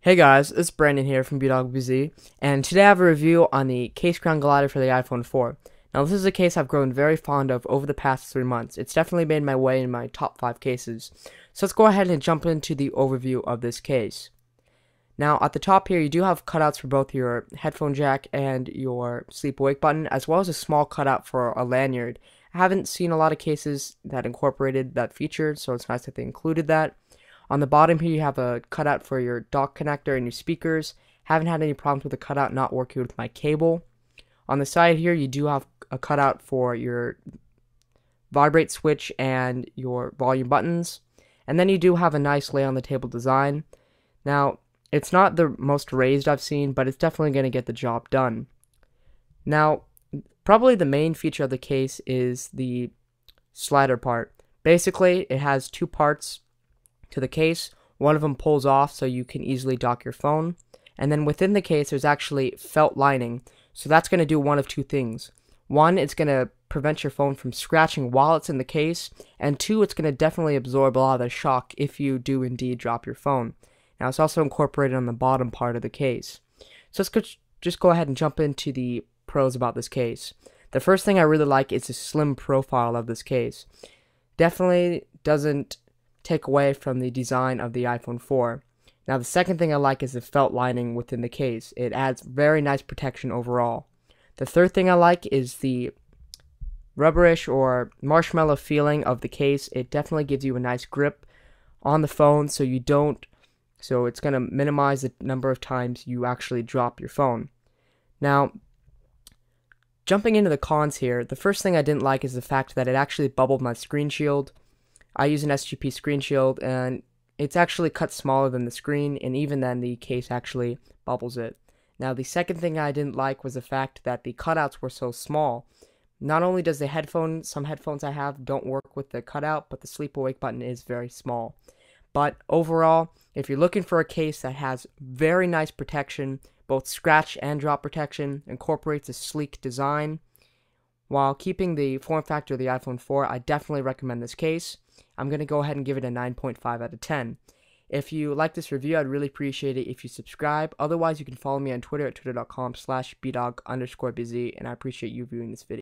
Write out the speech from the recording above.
Hey guys, it's Brandon here from BDogBZ, and today I have a review on the Casecrown Glider for the iPhone 4. Now this is a case I've grown very fond of over the past 3 months. It's definitely made my way in my top 5 cases. So let's go ahead and jump into the overview of this case. Now at the top here you do have cutouts for both your headphone jack and your sleep awake button, as well as a small cutout for a lanyard. I haven't seen a lot of cases that incorporated that feature, so it's nice that they included that. On the bottom here, you have a cutout for your dock connector and your speakers. Haven't had any problems with the cutout not working with my cable. On the side here, you do have a cutout for your vibrate switch and your volume buttons. And then you do have a nice lay on the table design. Now, it's not the most raised I've seen, but it's definitely going to get the job done. Now, probably the main feature of the case is the slider part. Basically, it has two parts to the case. One of them pulls off so you can easily dock your phone, and then within the case there's actually felt lining, so that's going to do one of two things. One, it's going to prevent your phone from scratching while it's in the case, and two, it's going to definitely absorb a lot of the shock if you do indeed drop your phone. Now it's also incorporated on the bottom part of the case. So let's just go ahead and jump into the pros about this case. The first thing I really like is the slim profile of this case. Definitely doesn't take away from the design of the iPhone 4. Now the second thing I like is the felt lining within the case. It adds very nice protection overall. The third thing I like is the rubberish or marshmallow feeling of the case. It definitely gives you a nice grip on the phone so it's going to minimize the number of times you actually drop your phone. Now, jumping into the cons here, the first thing I didn't like is the fact that it actually bubbled my screen shield. I use an SGP screen shield, and it's actually cut smaller than the screen, and even then the case actually bubbles it. Now the second thing I didn't like was the fact that the cutouts were so small. Not only does some headphones I have don't work with the cutout, but the sleep awake button is very small. But overall, if you're looking for a case that has very nice protection, both scratch and drop protection, incorporates a sleek design, while keeping the form factor of the iPhone 4, I definitely recommend this case. I'm going to go ahead and give it a 9.5 out of 10. If you like this review, I'd really appreciate it if you subscribe. Otherwise, you can follow me on Twitter at twitter.com/bdog_bz, and I appreciate you viewing this video.